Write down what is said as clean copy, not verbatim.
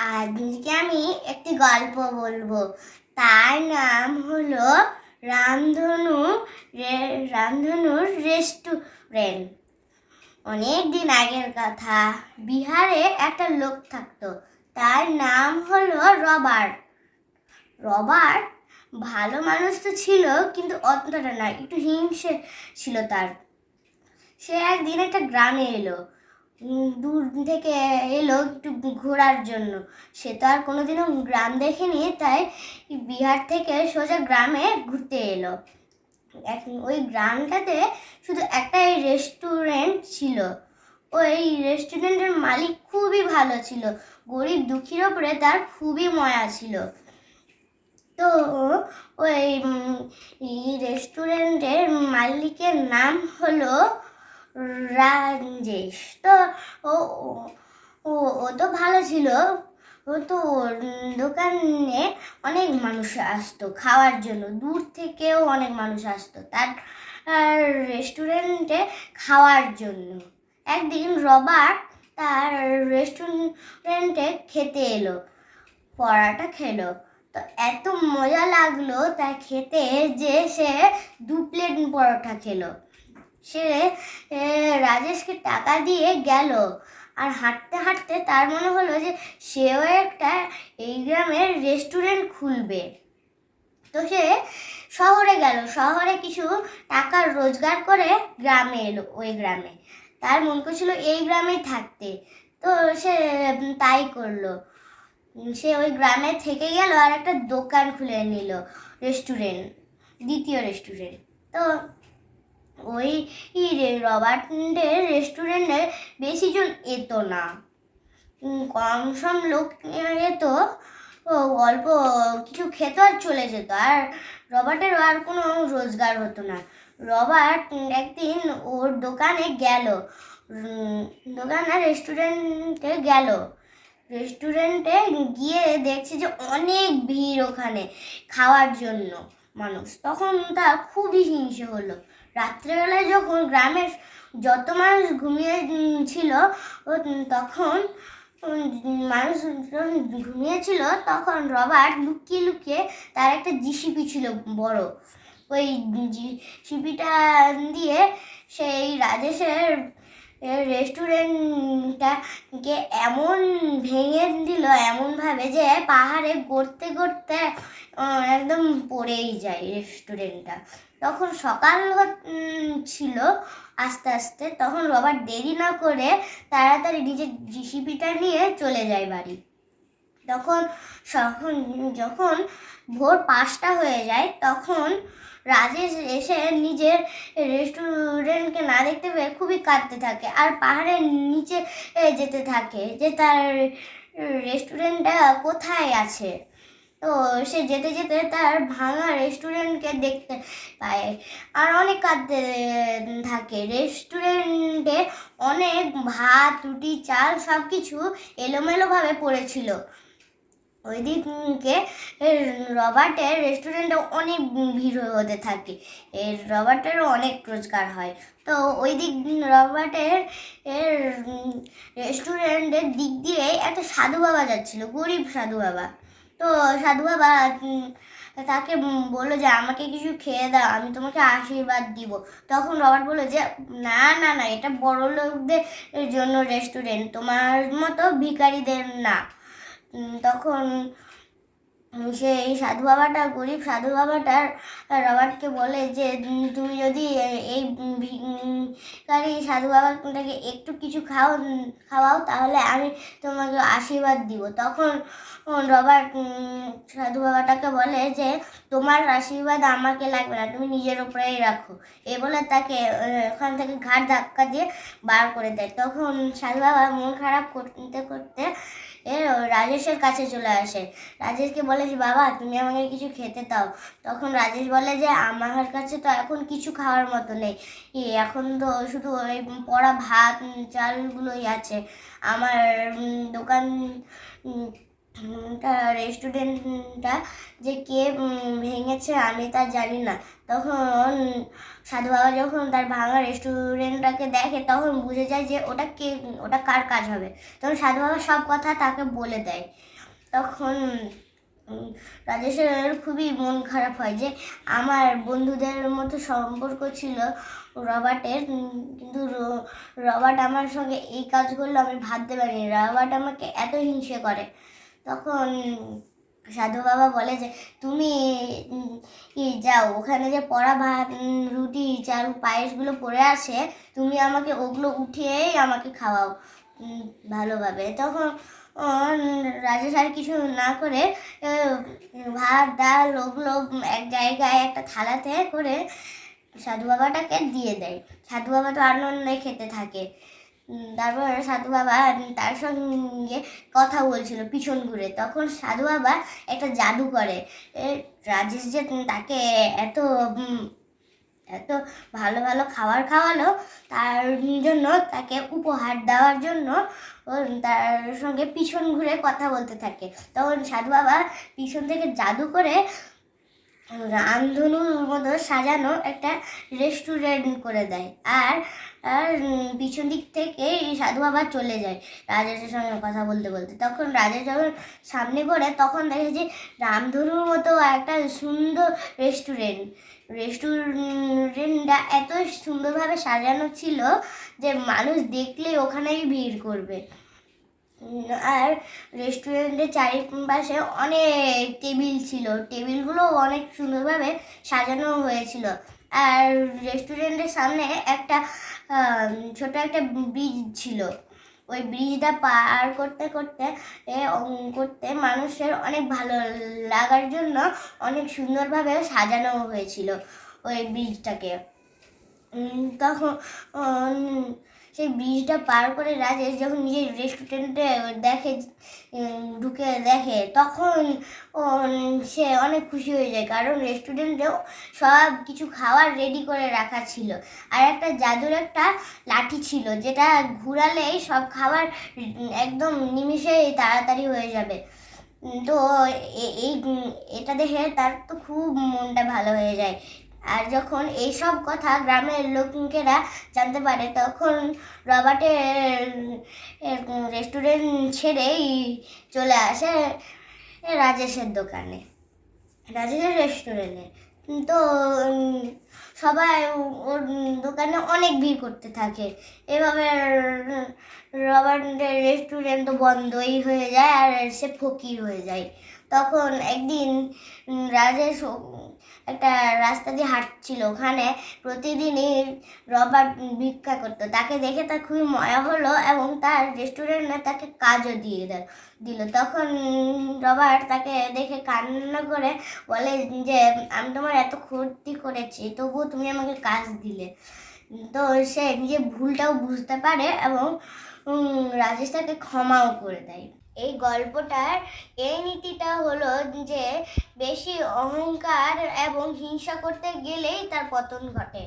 আজকে আমি একটি গল্প বলবো। তার নাম হলো রামধনুর রেস্টুরেন্ট। অনেক দিন আগের কথা। বিহারে একটা লোক থাকতো। তার নাম হলো রবার্ট। রবার্ট ভালো মানুষ তো ছিল, কিন্তু অতটা না, একটু হিংসে ছিল তার। সে একদিন একটা গ্রামে এলো। দূর থেকে এলো একটু ঘোরার জন্য। সে তো আর কোনোদিনও গ্রাম দেখেনি, তাই বিহার থেকে সোজা গ্রামে ঘুরতে এলো। ওই গ্রামটাতে শুধু একটাই রেস্টুরেন্ট ছিল। ওই রেস্টুরেন্টের মালিক খুবই ভালো ছিল। গরিব দুঃখীর ওপরে তার খুবই মায়া ছিল। তো ওই রেস্টুরেন্টের মালিকের নাম হলো রাজেশ। তো ও ও ও তো ভালো ছিল। ও তো দোকানে অনেক মানুষ আসতো খাওয়ার জন্য, দূর থেকেও অনেক মানুষ আসতো তার রেস্টুরেন্টে খাওয়ার জন্য। একদিন রবার্ট তার রেস্টুরেন্টে খেতে এলো, পরাটা খেলো। তো এত মজা লাগলো তার খেতে যে সে 2 প্লেট পরোটা খেলো। সে রাজেশকে টাকা দিয়ে গেল, আর হাঁটতে হাঁটতে তার মনে হলো যে সেও একটা এই গ্রামের রেস্টুরেন্ট খুলবে। তো সে শহরে গেল, শহরে কিছু টাকা রোজগার করে গ্রামে এলো। ওই গ্রামে তার মন করছিল এই গ্রামেই থাকতে। তো সে তাই করলো। সে ওই গ্রামে থেকে গেল আর একটা দোকান খুলে নিল, রেস্টুরেন্ট, দ্বিতীয় রেস্টুরেন্ট। তো ওই রবার্টের রেস্টুরেন্টে বেশি জন এত না, কম সম লোক এত। অল্প কিছু খেত আর চলে যেত, আর রবার্টেরও আর কোনো রোজগার হতো না। রবার্ট একদিন ওর দোকানে গেল, রেস্টুরেন্টে গেল। রেস্টুরেন্টে গিয়ে দেখছে যে অনেক ভিড় ওখানে খাওয়ার জন্য মানুষ। তখন তার খুবই হিংসে হলো। রাত্রেবেলায় যখন গ্রামের যত মানুষ ঘুমিয়ে ছিল, তখন মানুষ ঘুমিয়েছিল, তখন রবার্ট লুকিয়ে লুকিয়ে, তার একটা জিসিপি ছিল বড়, ওই জিসিপিটা দিয়ে সেই রাজেশের রেস্টুরেন্টটাকে এমন ভেঙে দিল, এমনভাবে যে পাহাড়ে গড়তে গড়তে একদম পড়েই যায় রেস্টুরেন্টটা। তখন সকাল ছিল আস্তে আস্তে। তখন রবার্ট দেরি না করে তাড়াতাড়ি নিজের জিসিপিটা নিয়ে চলে যায় বাড়ি। যখন ভোর 5টা হয়ে যায়, তখন রাজেশ এসে নিজের রেস্টুরেন্টকে না দেখতে পেয়ে খুবই কাঁদতে থাকে, আর পাহাড়ের নিচে যেতে থাকে যে তার রেস্টুরেন্টটা কোথায় আছে। তো সে যেতে যেতে তার ভাঙা রেস্টুরেন্টকে দেখতে পায়, আর অনেক কাঁদতে থাকে। রেস্টুরেন্টে অনেক ভাত, রুটি, চাল সব কিছু এলোমেলোভাবে পড়েছিল। ওই দিকে রবার্টের রেস্টুরেন্টে অনেক ভিড় হতে থাকে। রবার্টেরও অনেক রোজগার হয়। তো ওই দিক রবার্টের রেস্টুরেন্টের দিক দিয়ে একটা সাধু বাবা যাচ্ছিল, গরিব সাধু বাবা। তো সাধু বাবা তাকে বললো যে আমাকে কিছু খেয়ে দাও, আমি তোমাকে আশীর্বাদ দিব। তখন রবার্ট বললো যে না না না, এটা বড় লোকদের জন্য রেস্টুরেন্ট, তোমার মতো ভিখারিদের না। তখন সেই সাধু বাবাটা, গরিব সাধু বাবাটা রবার্টকে বলে যে তুমি যদি এই ভিখারি সাধু বাবাটাকে একটু কিছু খাওয়াও, তাহলে আমি তোমাকে আশীর্বাদ দিব। তখন রবার্ট সাধু বাবাটাকে বলে যে তোমার আশীর্বাদ আমাকে লাগবে না, তুমি নিজের উপরেই রাখো। এ বলে তাকে ওখান থেকে ঘাড় ধাক্কা দিয়ে বার করে দেয়। তখন সাধু বাবা মন খারাপ করতে করতে রাজেশের কাছে চলে আসে। রাজেশকে বলে যে বাবা, তুমি আমাকে কিছু খেতে দাও। তখন রাজেশ বলে যে আমার কাছে তো এখন কিছু খাওয়ার মতো নেই, এখন তো শুধু ওই পড়া ভাত চালগুলোই আছে। আমার দোকান রেস্টুরেন্টটা যে কে ভেঙেছে আমি তা জানি না। তখন সাধু বাবা যখন তার ভাঙা রেস্টুরেন্টটাকে দেখে তখন বুঝে যায় যে ওটা কার কাজ হবে। তখন সাধু বাবা সব কথা তাকে বলে দেয়। তখন রাজেশের খুবই মন খারাপ হয় যে আমার বন্ধুদের মতো সম্পর্ক ছিল রবার্টের, কিন্তু রবার্ট আমার সঙ্গে এই কাজ করলো আমি ভাবতে পারিনি, রবার্ট আমাকে এত হিংসে করে। তখন সাধু বাবা বলে যে তুমি যাও, ওখানে যে পড়া ভাত রুটি চাল পায়েসগুলো পড়ে আছে, তুমি আমাকে ওগুলো উঠিয়েই আমাকে খাওয়াও ভালোভাবে। তখন রাজেশ আর কিছু না করে ভাত ডাল ওগুলো এক জায়গায় একটা থালাতে করে সাধু বাবাটাকে দিয়ে দেয়। সাধু বাবা তো আনন্দে খেতে থাকে। তারপর সাধু বাবা তার সঙ্গে কথা বলছিল পিছন ঘুরে। তখন সাধু বাবা একটা জাদু করে। রাজেশ যে তাকে এত এত ভালো ভালো খাবার খাওয়ালো, তার জন্য তাকে উপহার দেওয়ার জন্য তার সঙ্গে পিছন ঘুরে কথা বলতে থাকে। তখন সাধু বাবা পিছন থেকে জাদু করে রামধনুর মতো সাজানো একটা রেস্টুরেন্ট করে দেয়। আর পিছন দিক থেকে সাধু বাবা চলে যায় রাজেশের সঙ্গে কথা বলতে বলতে। তখন রাজেশ যখন সামনে করে তখন দেখে যে রামধনুর মতো একটা সুন্দর রেস্টুরেন্টটা এত সুন্দরভাবে সাজানো ছিল যে মানুষ দেখলেই ওখানেই ভিড় করবে। আর রেস্টুরেন্টের চারিপাশে অনেক টেবিল ছিল, টেবিলগুলো অনেক সুন্দরভাবে সাজানো হয়েছিল। আর রেস্টুরেন্টের সামনে একটা ছোট একটা ব্রিজ ছিল। ওই ব্রিজটা পার করতে করতে করতে মানুষের অনেক ভালো লাগার জন্য অনেক সুন্দরভাবে সাজানো হয়েছিল ওই ব্রিজটাকে। তখন সেই ব্রিজটা পার করে রাজেশ যখন নিজের রেস্টুরেন্টে ঢুকে দেখে তখন সে অনেক খুশি হয়ে যায়, কারণ রেস্টুরেন্টেও সব কিছু খাবার রেডি করে রাখা ছিল। আর একটা জাদুর একটা লাঠি ছিল যেটা ঘুরালেই সব খাবার একদম নিমিষেই তাড়াতাড়ি হয়ে যাবে। তো এটা দেখে তার তো খুব মনটা ভালো হয়ে যায়। আর যখন এইসব কথা গ্রামের লোকেরা জানতে পারে তখন রবার্টের রেস্টুরেন্ট ছেড়েই চলে আসে রাজেশের দোকানে, রাজেশের রেস্টুরেন্টে। তো সবাই ওর দোকানে অনেক ভিড় করতে থাকে। এভাবে রবার্টের রেস্টুরেন্ট তো বন্ধই হয়ে যায় আর সে ফকির হয়ে যায়। তখন একদিন রাজেশ একটা রাস্তা দিয়ে হাঁটছিল, ওখানে প্রতিদিনই রবার্ট ভিক্ষা করতো। তাকে দেখে তার খুবই মজা হলো এবং তার রেস্টুরেন্টে তাকে কাজও দিয়ে দিল। তখন রবার্ট তাকে দেখে কান্না করে বলে যে আমি তোমার এত ক্ষতি করেছি তবুও তুমি আমাকে কাজ দিলে। তো সে নিজের ভুলটাও বুঝতে পারে এবং রাজেশ তাকে ক্ষমাও করে দেয়। এই গল্পটার এই নীতিটা হলো যে বেশি অহংকার এবং হিংসা করতে গেলেই তার পতন ঘটে।